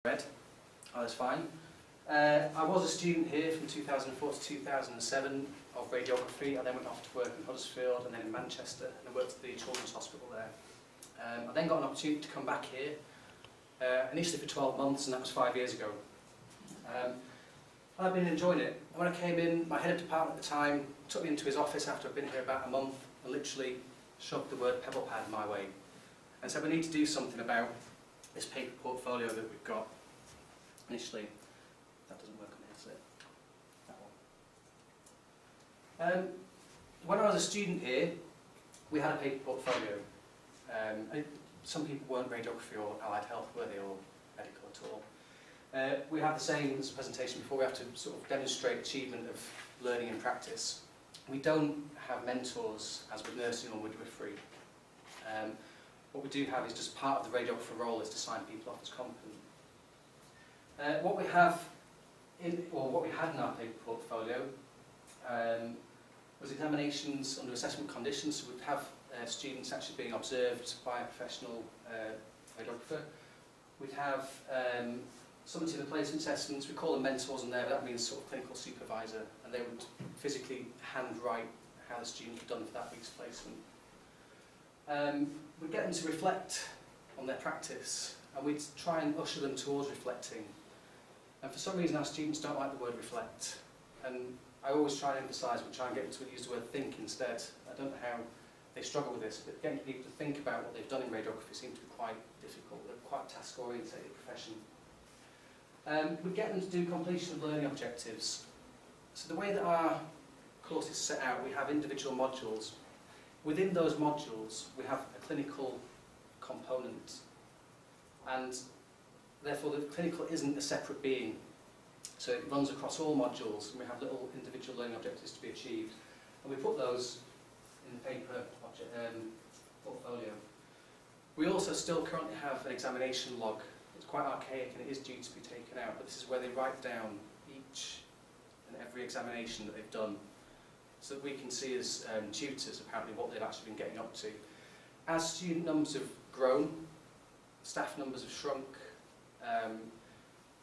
Red. I was fine. I was a student here from 2004 to 2007 of radiography. I then went off to work in Huddersfield and then in Manchester, and I worked at the Children's Hospital there. I then got an opportunity to come back here, initially for 12 months, and that was 5 years ago. I've been enjoying it. And when I came in, my head of department at the time took me into his office after I'd been here about a month and literally shoved the word PebblePad my way and said we need to do something about this paper portfolio that we've got. Initially, that doesn't work on here, does it? That one. When I was a student here, we had a paper portfolio. Some people weren't radiography or allied health, were they, or medical at all. We have the same as the presentation before. We have to sort of demonstrate achievement of learning and practice. We don't have mentors as with nursing or midwifery. What we do have is just part of the radiographer role is to sign people off as competent. What we had in our paper portfolio was examinations under assessment conditions. So we'd have students actually being observed by a professional radiographer. We'd have summative and placement assessments. We call them mentors in there, but that means sort of clinical supervisor, and they would physically handwrite how the student had done for that week's placement. We'd get them to reflect on their practice, and we'd try and usher them towards reflecting. And for some reason our students don't like the word reflect, and I always try and emphasise, we try and get them to use the word think instead. I don't know how they struggle with this, but getting people to think about what they've done in radiography seems to be quite difficult. They're quite a task-oriented profession. We get them to do completion of learning objectives. So the way that our course is set out, we have individual modules. Within those modules, we have a clinical component, and therefore the clinical isn't a separate being. So it runs across all modules, and we have little individual learning objectives to be achieved. And we put those in the paper portfolio. We also still currently have an examination log. It's quite archaic and it is due to be taken out, but this is where they write down each and every examination that they've done, so that we can see as tutors apparently what they've actually been getting up to. As student numbers have grown, staff numbers have shrunk,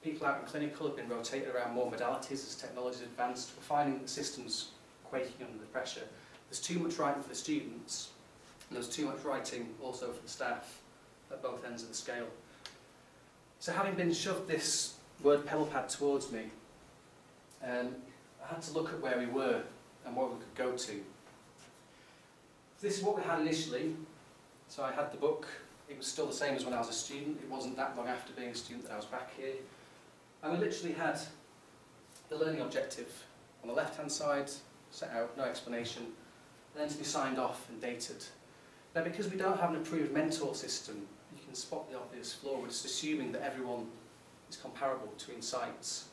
people out in clinical have been rotated around more modalities as technology has advanced. We're finding the system's quaking under the pressure. There's too much writing for the students, and there's too much writing also for the staff at both ends of the scale. So having been shoved this word PebblePad towards me, I had to look at where we were and what we could go to. This is what we had initially. So I had the book. It was still the same as when I was a student. It wasn't that long after being a student that I was back here. And we literally had the learning objective on the left-hand side, set out, no explanation, then to be signed off and dated. Now, because we don't have an approved mentor system, you can spot the obvious flaw. We're just assuming that everyone is comparable between sites.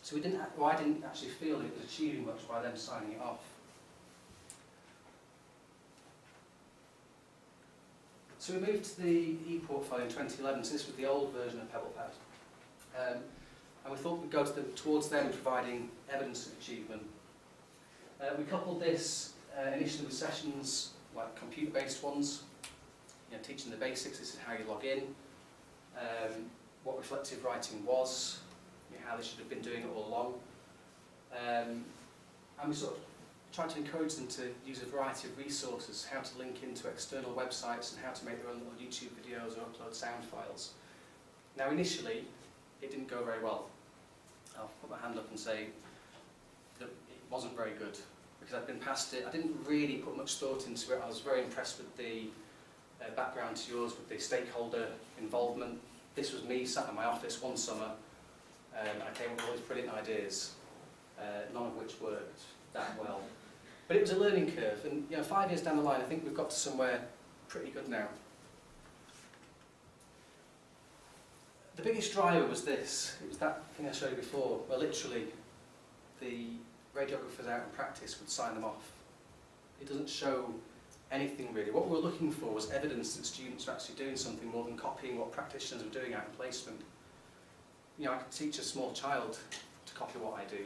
So I didn't actually feel it was achieving much by them signing it off. So we moved to the Eportfolio in 2011, so this was the old version of PebblePad. And we thought we'd go towards them providing evidence of achievement. We coupled this initially with sessions, like computer-based ones, teaching the basics. This is how you log in, what reflective writing was, how they should have been doing it all along. And we sort of tried to encourage them to use a variety of resources, how to link into external websites and how to make their own little YouTube videos or upload sound files. Now initially, it didn't go very well. I'll put my hand up and say that it wasn't very good, because I'd been past it. I didn't really put much thought into it. I was very impressed with the background to yours, with the stakeholder involvement. This was me sat in my office one summer, and I came up with all these brilliant ideas, none of which worked that well. But it was a learning curve, and 5 years down the line, I think we've got to somewhere pretty good now. The biggest driver was this. It was that thing I showed you before, where literally the radiographers out in practice would sign them off. It doesn't show anything really. What we were looking for was evidence that students are actually doing something more than copying what practitioners are doing out in placement. I could teach a small child to copy what I do.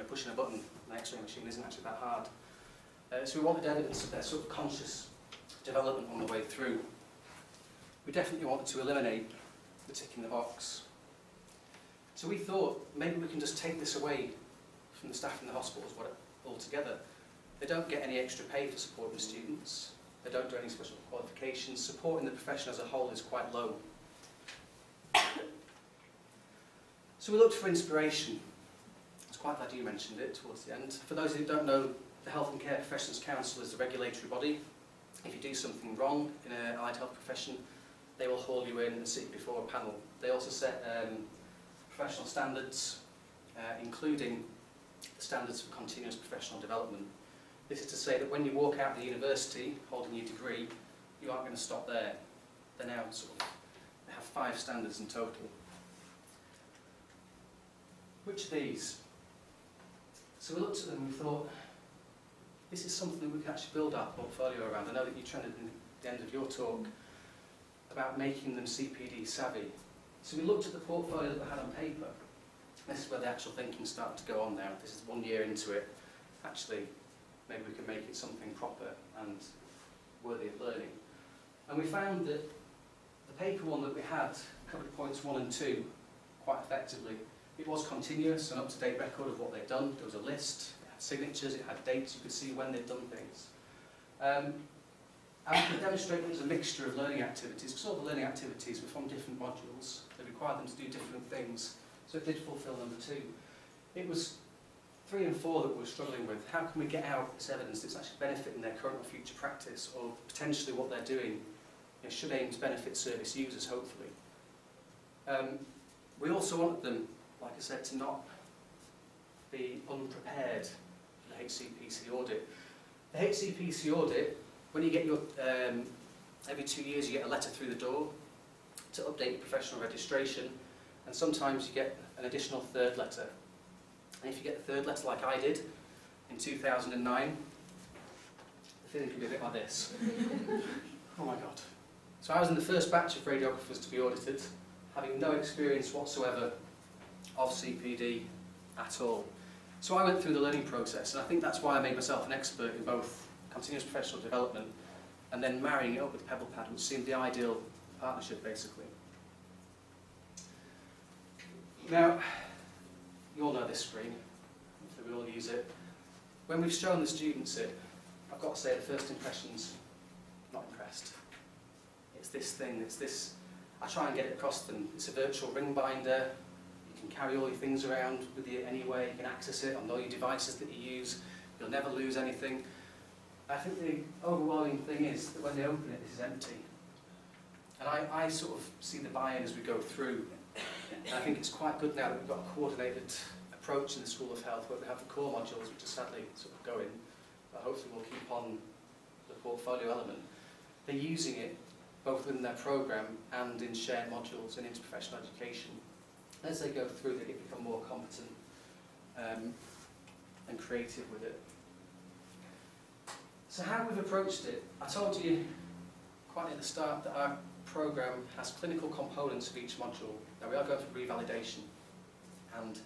Pushing a button on an X-ray machine isn't actually that hard. So we wanted evidence of their sort of conscious development on the way through. We definitely wanted to eliminate the tick in the box. So we thought maybe we can just take this away from the staff in the hospitals altogether. They don't get any extra pay for supporting students. They don't do any special qualifications. Supporting the profession as a whole is quite low. So we looked for inspiration. I was quite glad you mentioned it towards the end. For those who don't know, the Health and Care Professions Council is the regulatory body. If you do something wrong in an allied health profession, they will haul you in and sit before a panel. They also set professional standards, including the standards for continuous professional development. This is to say that when you walk out of the university holding your degree, you aren't going to stop there. They now they have 5 standards in total. Which are these? So we looked at them and we thought, this is something that we can actually build our portfolio around. I know that you trended at the end of your talk about making them CPD savvy. So we looked at the portfolio that we had on paper. This is where the actual thinking started to go on now. This is 1 year into it. Actually, maybe we can make it something proper and worthy of learning. And we found that the paper one that we had covered points 1 and 2 quite effectively. It was continuous, an up-to-date record of what they'd done. There was a list, it had signatures, it had dates, you could see when they'd done things. And we could demonstrate that there was a mixture of learning activities, because all the learning activities were from different modules. They required them to do different things, so it did fulfil number 2. It was 3 and 4 that we were struggling with. How can we get out this evidence that's actually benefiting their current or future practice, or potentially what they're doing should aim to benefit service users, hopefully. We also wanted them, like I said, to not be unprepared for the HCPC audit. The HCPC audit, when you get your, every 2 years you get a letter through the door to update your professional registration, and sometimes you get an additional 3rd letter. And if you get the 3rd letter like I did in 2009, the feeling can be a bit like this. Oh my God. So I was in the first batch of radiographers to be audited, having no experience whatsoever of CPD at all. So I went through the learning process, and I think that's why I made myself an expert in both continuous professional development and then marrying it up with PebblePad, which seemed the ideal partnership, basically. Now, you all know this screen, hopefully we all use it. When we've shown the students it, I've got to say the first impression's not impressed. It's this thing, it's this, I try and get it across to them. It's a virtual ring binder. You can carry all your things around with you anyway. You can access it on all your devices that you use. You'll never lose anything. I think the overwhelming thing is that when they open it, this is empty. And I sort of see the buy-in as we go through. And I think it's quite good now that we've got a coordinated approach in the School of Health where we have the core modules, which are sadly sort of going, but hopefully we'll keep on the portfolio element. They're using it both within their programme and in shared modules and interprofessional education. As they go through, they become more competent and creative with it. So how we've approached it, I told you quite at the start that our programme has clinical components for each module. Now we are going for revalidation, and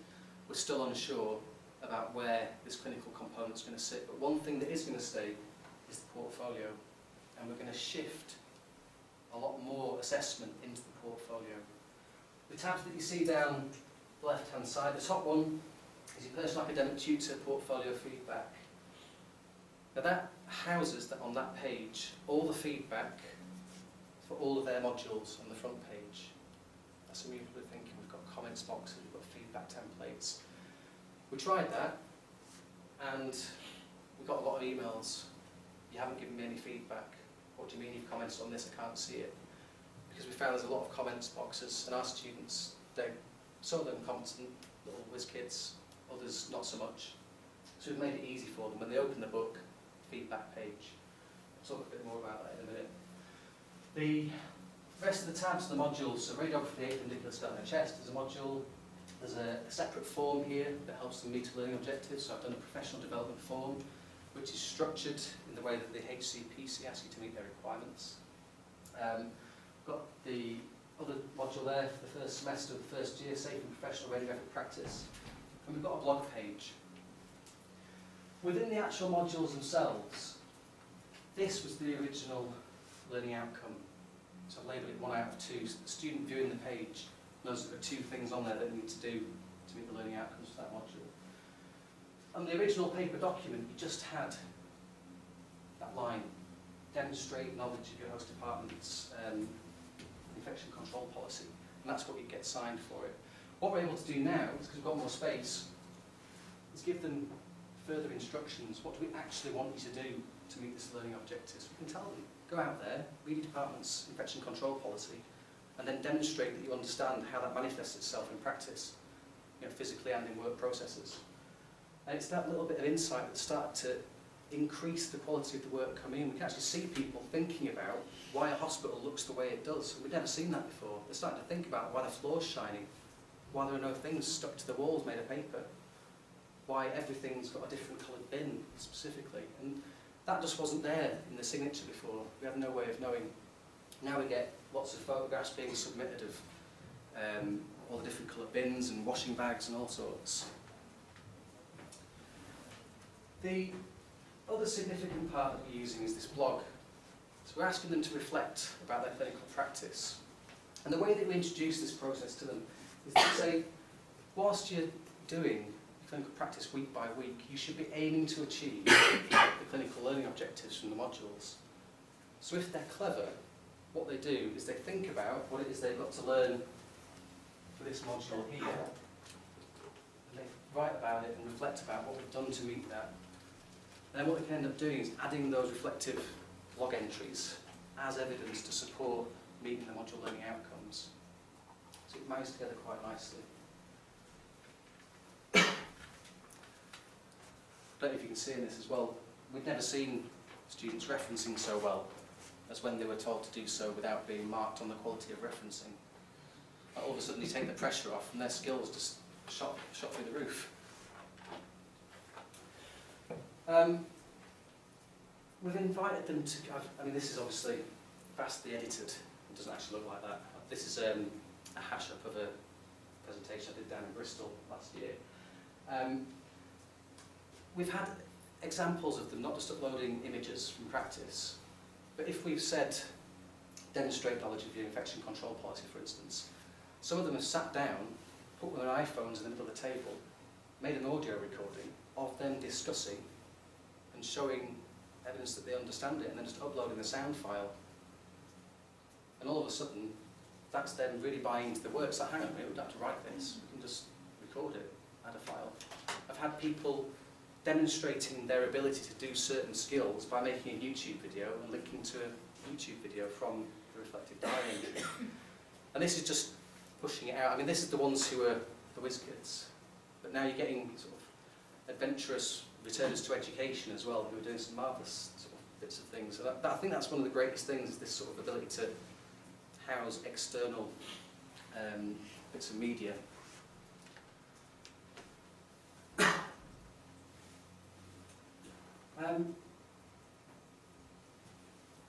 we're still unsure about where this clinical component is going to sit, but one thing that is going to stay is the portfolio, and we're going to shift a lot more assessment into the portfolio. The tabs that you see down the left-hand side, the top one is your personal academic tutor portfolio feedback. Now that houses that on that page all the feedback for all of their modules on the front page. That's some people are thinking we've got comments boxes, we've got feedback templates. We tried that and we got a lot of emails. You haven't given me any feedback. What do you mean you've commented on this? I can't see it. Because we found there's a lot of comments boxes, and our students, some of them competent, little whiz kids, others not so much. So we've made it easy for them. When they open the book, feedback page. I'll talk a bit more about that in a minute. The rest of the tabs of the modules, so radiography, appendicular stone and chest is a module. There's a separate form here that helps them meet a learning objective. So I've done a professional development form, which is structured in the way that the HCPC asks you to meet their requirements. We've got the other module there for the first semester of the first year, safe and professional radiographic practice. And we've got a blog page. Within the actual modules themselves, this was the original learning outcome. So I've labelled it 1 out of 2. So the student viewing the page Those are two things on there that you need to do to meet the learning outcomes for that module. On the original paper document, you just had that line, demonstrate knowledge of your host department's infection control policy, and that's what you get signed for it. What we're able to do now, because we've got more space, is give them further instructions. What do we actually want you to do to meet this learning objectives? We can tell them, go out there, read your department's infection control policy, and then demonstrate that you understand how that manifests itself in practice, physically and in work processes. And it's that little bit of insight that started to increase the quality of the work coming in. We can actually see people thinking about why a hospital looks the way it does. We'd never seen that before. They're starting to think about why the floor's shiny, why there are no things stuck to the walls made of paper, why everything's got a different coloured bin specifically. And that just wasn't there in the signature before. We had no way of knowing. Now we get lots of photographs being submitted of all the different coloured bins and washing bags and all sorts. The other significant part that we're using is this blog. So we're asking them to reflect about their clinical practice. And the way that we introduce this process to them is to say, whilst you're doing clinical practice week by week, you should be aiming to achieve the clinical learning objectives from the modules. So if they're clever, what they do is they think about what it is they've got to learn for this module here, and they write about it and reflect about what we've done to meet that. And then what they can end up doing is adding those reflective log entries as evidence to support meeting the module learning outcomes. So it marries together quite nicely. I don't know if you can see in this as well, we've never seen students referencing so well as when they were told to do so without being marked on the quality of referencing. All of a sudden you take the pressure off and their skills just shot through the roof. We've invited them to, I mean this is obviously vastly edited, it doesn't actually look like that. This is a hash up of a presentation I did down in Bristol last year. We've had examples of them not just uploading images from practice, but if we've said demonstrate knowledge of your infection control policy, for instance, some of them have sat down, put their iPhones in the middle of the table, made an audio recording of them discussing and showing evidence that they understand it, and then just uploading the sound file. And all of a sudden, that's them really buying into the work. It's like, hang on a minute, we don't have to write this, we can just record it, add a file. I've had people demonstrating their ability to do certain skills by making a YouTube video and linking to a YouTube video from the reflective diary entry. And this is just pushing it out. I mean, this is the ones who are the whiz kids, but now you're getting sort of adventurous returners to education as well, who are doing some marvellous sort of bits of things. So I think that's one of the greatest things, is this sort of ability to house external bits of media.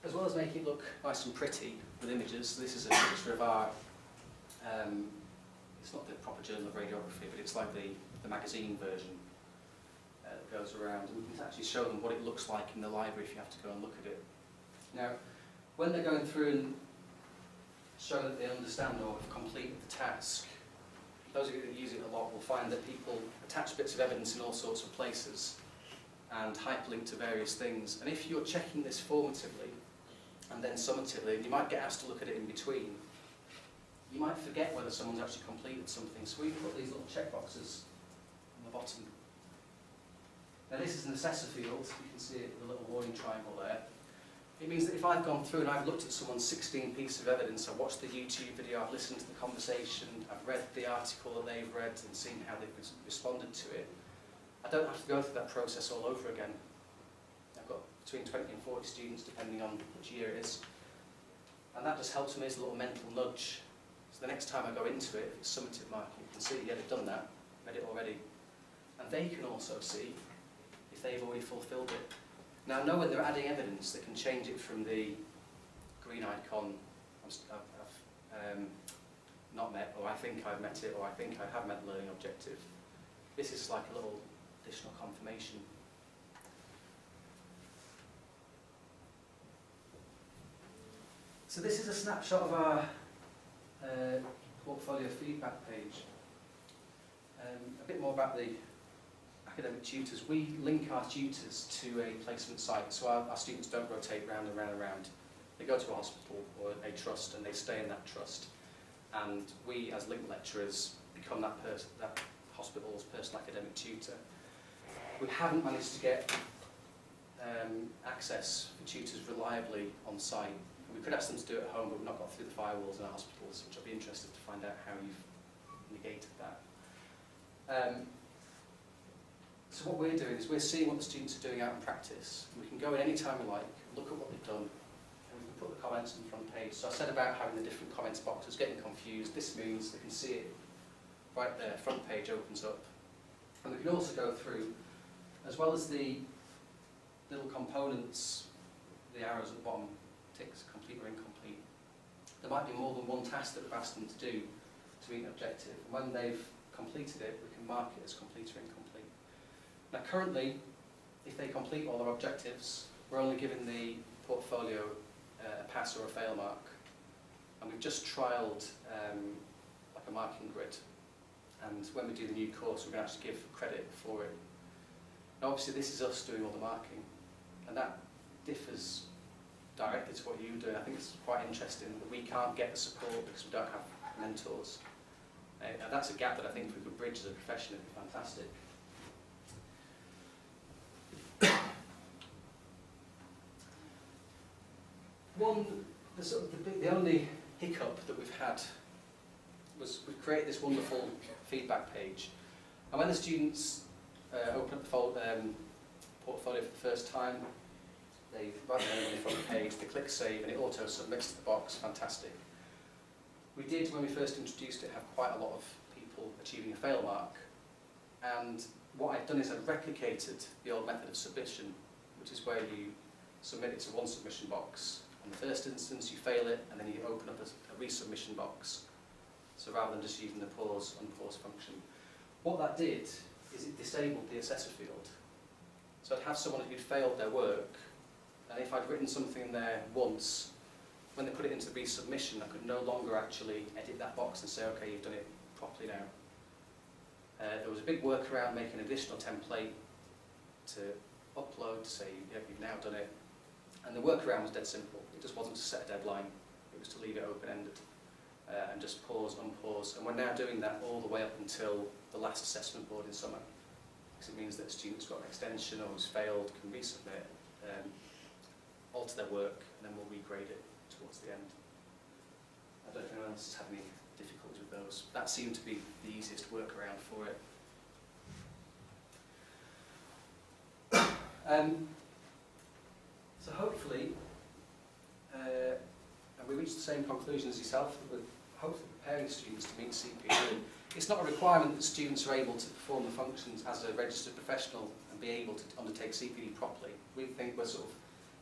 As well as making it look nice and pretty with images, this is a picture of our, it's not the proper Journal of Radiography, but it's like the magazine version that goes around, and we can actually show them what it looks like in the library if you have to go and look at it. Now, when they're going through and showing that they understand or have completed the task, those of you that use it a lot will find that people attach bits of evidence in all sorts of places and hyperlink to various things. And if you're checking this formatively and then summatively, and you might get asked to look at it in between, you might forget whether someone's actually completed something. So we put these little checkboxes on the bottom. Now this is an assessor field, you can see it with a little warning triangle there. It means that if I've gone through and I've looked at someone's 16 piece of evidence, I've watched the YouTube video, I've listened to the conversation, I've read the article that they've read and seen how they've responded to it, I don't have to go through that process all over again. I've got between 20 and 40 students depending on which year it is. And that just helps me as a little mental nudge. So the next time I go into it, if it's summative marking, you can see, yeah, they've done that, read it already. And they can also see if they've already fulfilled it. Now, I know when they're adding evidence, they can change it from the green icon, I've not met, or I think I've met it, or I think I have met the learning objective. This is like a little additional confirmation. So this is a snapshot of our portfolio feedback page. A bit more about the academic tutors. We link our tutors to a placement site, so our students don't rotate round and round and round. They go to a hospital or a trust and they stay in that trust. And we, as link lecturers, become that hospital's personal academic tutor. We haven't managed to get access for tutors reliably on site. We could ask them to do it at home, but we've not got through the firewalls in our hospitals, which I'd be interested to find out how you've negated that. So what we're doing is we're seeing what the students are doing out in practice. We can go in any time we like, look at what they've done, and we can put the comments on the front page. So I said about having the different comments boxes, getting confused. This means they can see it right there, front page opens up. And we can also go through, as well as the little components, the arrows at the bottom, ticks, complete or incomplete. There might be more than one task that we've asked them to do to meet an objective. And when they've completed it, we can mark it as complete or incomplete. Now currently, if they complete all their objectives, we're only giving the portfolio a pass or a fail mark. And we've just trialled like a marking grid. And when we do the new course, we're going to actually give credit for it. Now obviously this is us doing all the marking, and that differs directly to what you're doing. I think it's quite interesting that we can't get the support because we don't have mentors. And that's a gap that I think if we could bridge as a profession, it'd be fantastic. The only hiccup that we've had was we've created this wonderful feedback page. And when the students open up the portfolio for the first time, they write their name on the front page, they click save, and it auto-submits to the box. Fantastic. We did, when we first introduced it, have quite a lot of people achieving a fail mark. And what I've done is I've replicated the old method of submission, which is where you submit it to one submission box. On the first instance, you fail it, and then you open up a resubmission box. So rather than just using the pause, unpause function. What that did is it disabled the assessor field. So I'd have someone who'd failed their work, and if I'd written something there once, when they put it into the resubmission, I could no longer actually edit that box and say, okay, you've done it properly now. There was a big workaround making an additional template to upload to say, yeah, you've now done it. And the workaround was dead simple. It just wasn't to set a deadline, it was to leave it open-ended and just pause, unpause. And we're now doing that all the way up until the last assessment board in summer. Because it means that students got an extension or who's failed can resubmit, alter their work, and then we'll regrade it towards the end. I don't know if anyone else has had any difficulties with those. That seemed to be the easiest workaround for it. So hopefully, and we reached the same conclusion as yourself, that we're hopefully preparing students to meet CPD. It's not a requirement that students are able to perform the functions as a registered professional and be able to undertake CPD properly. We think we're sort of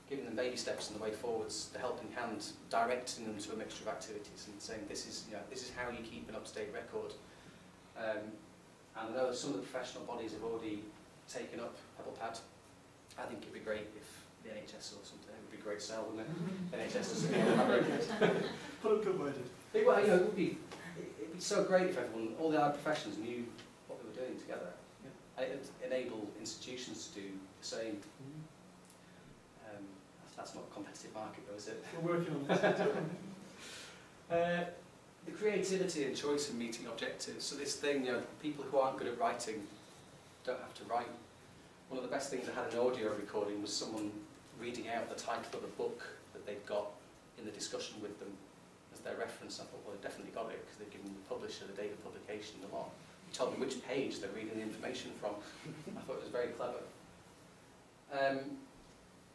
giving them baby steps in the way forwards, the helping hand, directing them to a mixture of activities and saying this is how you keep an up-to-date record. And I know some of the professional bodies have already taken up PebblePad. I think it'd be great if the NHS or something, it would be a great sell, wouldn't it? NHS doesn't it would be so great if everyone, all the other professions knew what they were doing together. Yeah. And it would enable institutions to do the same. That's not a competitive market though, is it? We're working on this. The creativity and choice in meeting objectives. So this thing, people who aren't good at writing don't have to write. One of the best things I had in audio recording was someone reading out the title of a book that they'd got in the discussion with them as their reference. I thought, well, they've definitely got it because they've given the publisher the date of publication and a lot. He told me which page they're reading the information from. I thought it was very clever.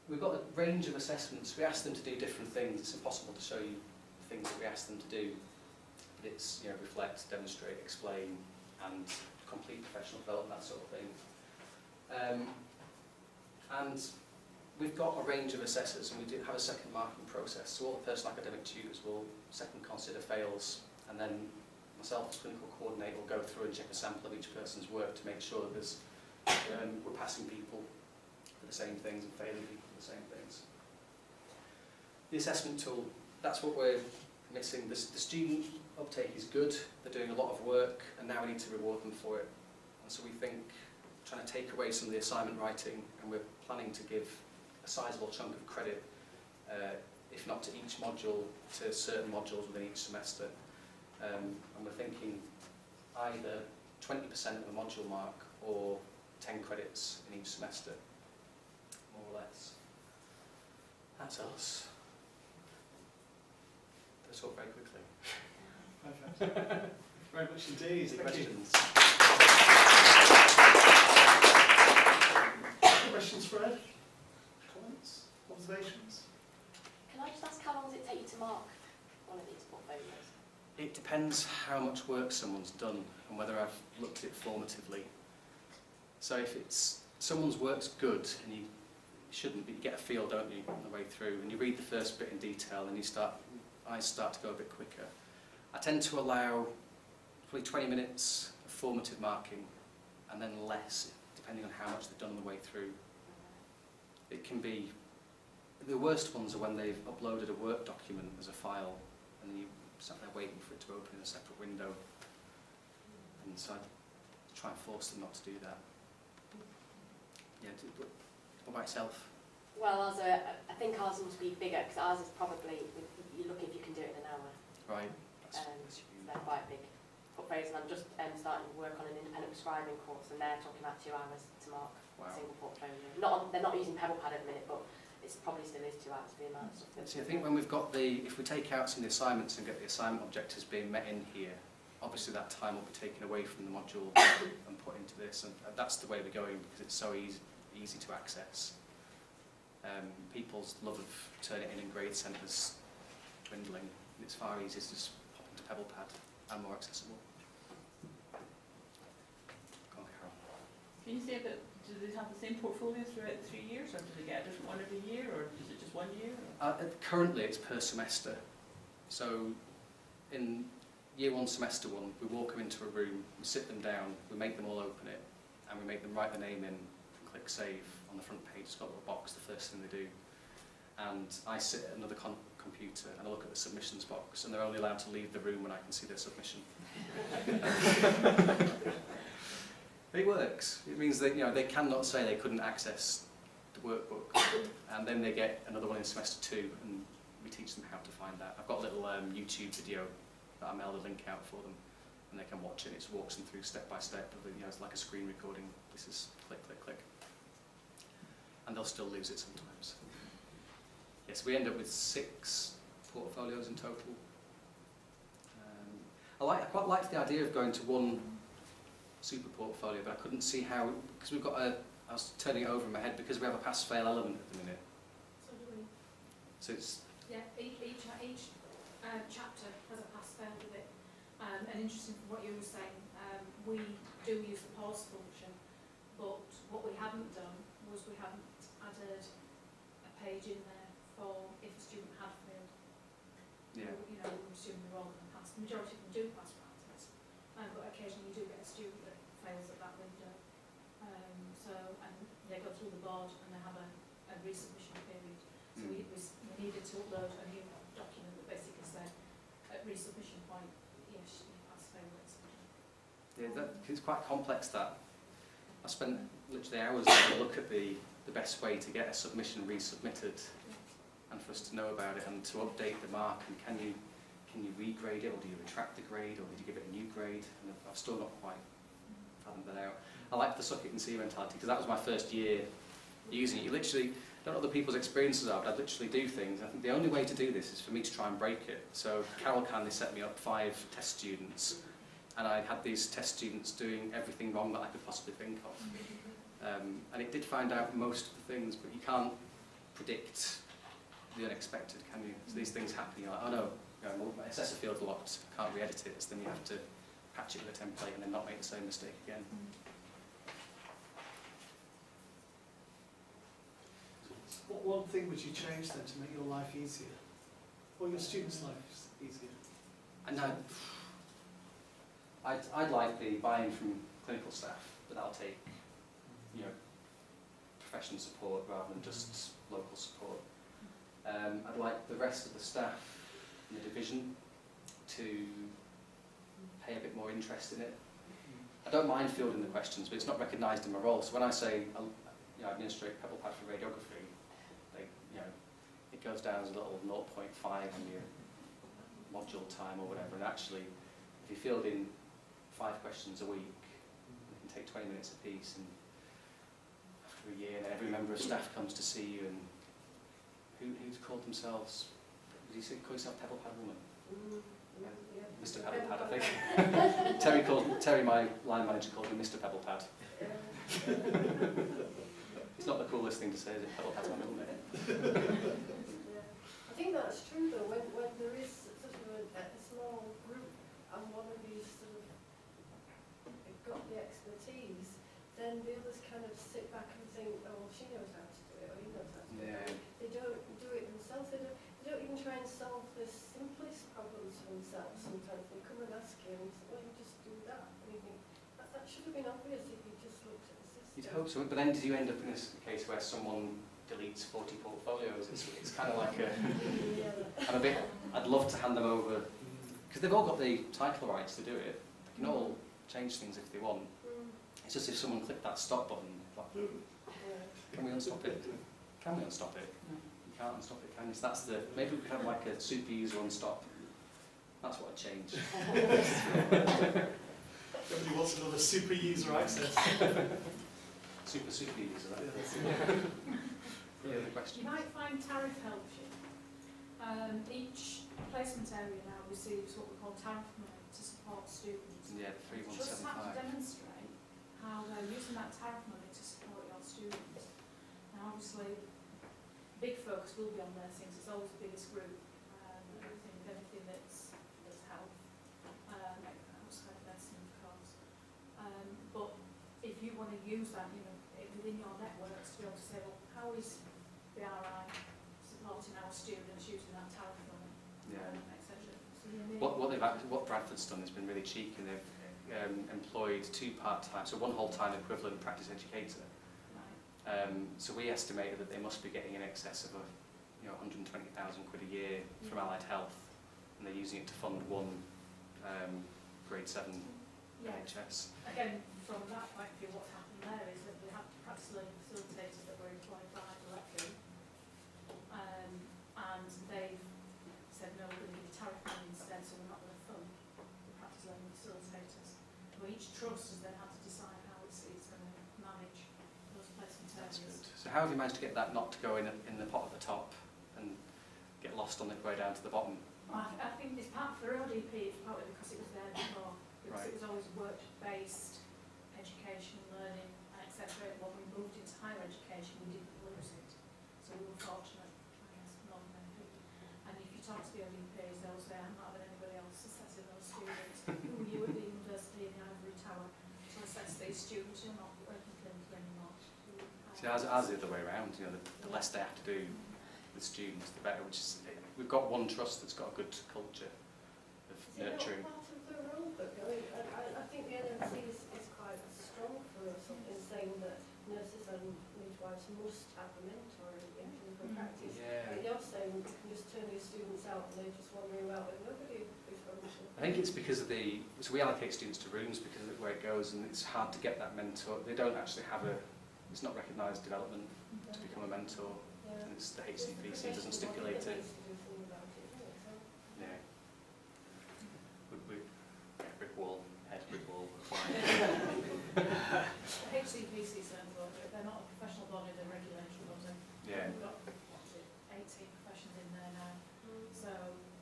We've got a range of assessments. We ask them to do different things. It's impossible to show you the things that we ask them to do. But it's reflect, demonstrate, explain, and complete professional development, that sort of thing. And we've got a range of assessors, and we do have a second marking process. So all the personal academic tutors will second consider fails, and then myself as clinical coordinator will go through and check a sample of each person's work to make sure that there's, we're passing people for the same things and failing people for the same things. The assessment tool, that's what we're missing. The student uptake is good, they're doing a lot of work, and now we need to reward them for it. And so we think, trying to take away some of the assignment writing, and we're planning to give a sizable chunk of credit, if not to each module, to certain modules within each semester. And we're thinking either 20% of the module mark or 10 credits in each semester, more or less. That's us. Let's talk very quickly. Perfect. Very much indeed. Any questions? Questions, Fred? Comments? Observations? Can I just ask, how long does it take you to mark one of these portfolios? It depends how much work someone's done and whether I've looked at it formatively. So if it's someone's work's good, and you shouldn't, but you get a feel, don't you, on the way through, and you read the first bit in detail, and eyes start to go a bit quicker. I tend to allow probably 20 minutes of formative marking, and then less, depending on how much they've done on the way through. It can be, the worst ones are when they've uploaded a Word document as a file, and you sat there waiting for it to open in a separate window. And so I try and force them not to do that. Yeah, what about yourself? Well, I think ours must be bigger, because ours is probably, you look if you can do it in an hour. Right. They're quite big portfolios, and I'm just starting to work on an independent prescribing course, and they're talking about 2 hours to mark a single portfolio. They're not using PebblePad at the minute, but it probably still is 2 hours for the amount of stuff. See, I think when we've got if we take out some of the assignments and get the assignment objectives being met in here, obviously that time will be taken away from the module and put into this, and that's the way we're going, because it's so easy to access. People's love of Turnitin and grade centres dwindling, and it's far easier to just pop into PebblePad and more accessible. Go on, Carol. Can you say a bit, do they have the same portfolio throughout the 3 years, or do they get a different one every year, or is it just 1 year? Currently it's per semester. So in year 1, semester 1, we walk them into a room, we sit them down, we make them all open it, and we make them write their name in and click save. On the front page, it's got a little box, the first thing they do. And I sit at another computer and I look at the submissions box, and they're only allowed to leave the room when I can see their submission. It works. It means that they cannot say they couldn't access the workbook, and then they get another one in semester 2, and we teach them how to find that. I've got a little YouTube video that I mailed a link out for them, and they can watch it. It walks them through step by step. It's like a screen recording. This is click, click, click. And they'll still lose it sometimes. Yes, we end up with 6 portfolios in total. I quite liked the idea of going to one super portfolio, but I couldn't see how, because we've got I was turning it over in my head, because we have a pass-fail element at the minute. So do we. So it's... Yeah, each chapter has a pass-fail with it. And interesting from what you were saying, we do use the pause function, but what we haven't done was we haven't added a page in there for if a student had failed. Yeah. We would assume they're all going to pass. The majority of them do pass practice, but occasionally you do get a student that fails at that window. And they go through the board and they have a resubmission period. So we needed to upload a new document that basically said at resubmission point, yes, you pass, fail, etc. Yeah, it's quite complex, that. I spent literally hours to look at the best way to get a submission resubmitted, and for us to know about it and to update the mark, and can you regrade it, or do you retract the grade, or did you give it a new grade? And I've still not quite fathomed that out. I like the suck it and see mentality, because that was my first year using it. You literally, I don't know what other people's experiences are, but I literally do things. I think the only way to do this is for me to try and break it. So Carol kindly set me up 5 test students, and I had these test students doing everything wrong that I could possibly think of. And it did find out most of the things, but you can't predict the unexpected, can you? So these things happen, you're like, oh no, my assessor field's locked, I can't re-edit it, so then you have to patch it with a template and then not make the same mistake again. What one thing would you change then to make your life easier? Or your students' lives easier? And I'd like the buy-in from clinical staff, but that'll take professional support rather than just local support. I'd like the rest of the staff in the division to pay a bit more interest in it. I don't mind fielding the questions, but it's not recognised in my role. So when I say, I administrate PebblePad for radiography, it goes down as a little 0.5 on your module time or whatever. And actually, if you field in 5 questions a week, it can take 20 minutes a piece. And after a year, then every member of staff comes to see you. And who's called themselves? Did he call himself PebblePad woman? Mr. PebblePad, I think. Terry, my line manager, called him Mr. PebblePad. It's not the coolest thing to say, is it? PebblePad's my middle name. I think that's true though, when there is sort of a small group and one of you sort of got the expertise, then the others kind of sit back and think, oh, well, she knows how to do it, or he knows how to do it. They don't do it themselves, they don't even try and solve the simplest problems for themselves sometimes. They come and ask you and say, well, you just do that. And you think, that should have been obvious if you just looked at the system. You'd hope so, but then did you end up in a case where someone deletes 40 portfolios? It's kind of like I'd love to hand them over, because they've all got the title rights to do it. They can all change things if they want. It's just if someone clicked that stop button, like, can we unstop it? Can we unstop it? You can't unstop it, can you? So maybe we could have like a super user unstop. That's what I'd change. Nobody wants another super user access. Super user, Any other question? You might find tariff helps you. Each placement area now receives what we call tariff money to support students. Yeah, Just have to 3175. demonstrate how they're using that tariff money to support your students. Now obviously, big focus will be on nursing, it's always the biggest group. Everything that's health, outside nursing of course. But if you want to use that, within your networks to be able to say, well, how is the RI supporting our students using that tariff money, etc. So what Bradford's done has been really cheeky. They've employed 2 part-time, so 1 whole-time equivalent practice educator. Right. So we estimated that they must be getting in excess of 120,000 quid a year from Allied Health, and they're using it to fund 1 grade 7 NHS. Again, from that point of view, what's happened there is that we have practice learning facilitators that were employed by directly, and they've said, no, we're going to give tariff money instead, so we're not going to fund the practice learning facilitators. But each trust has then had to decide how it's going to manage those placement areas. So how have you managed to get that not to go in the pot at the top and get lost on the way down to the bottom? I think it's part for ODP, it's partly because it was there before, because Right. it was always work-based education, learning, etc. When we moved into higher education, we didn't lose it. So we were fortunate, I guess, more than many people. And if you talk to the ODPs, they'll say, I'm not having anybody else assessing those students. Who were you at the university in the Ivory Tower to assess these students? You're not working clinically anymore. See, ours is the other way around. The less they have to do with students, the better. We've got 1 trust that's got a good culture of nurturing. Is it not part of the role, but I think the NMC is quite strong for us in saying that nurses and midwives must have a mentor in clinical practice. But you're saying you can just turn your students out and they're just wandering about with nobody who's functional. I think it's because of so we allocate students to rooms because of where it goes, and it's hard to get that mentor. They don't actually have it's not recognised development to become a mentor, and it's the HCPC doesn't stipulate it. Yeah. Brick wall, The HCPC stands for, they're not a professional body, they're a regulatory body. Yeah. We've got 18 professions in there now. So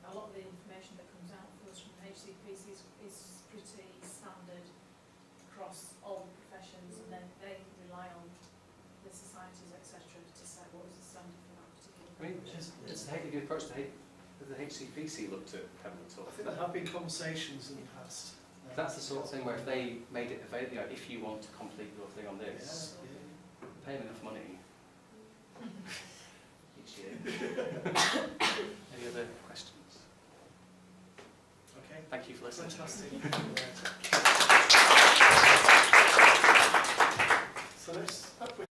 a lot of the information that comes out for us from HCPC is pretty standard across all the professions, and then they rely on the societies, etc., to say what is the standard for that particular profession. Has the approach to the HCPC looked at Pebble at all? I think there have been conversations in the past. That's the sort of thing where if they made it available, if you want to complete your thing on this, pay them enough money each year. Any other questions? Okay. Thank you for listening. Fantastic.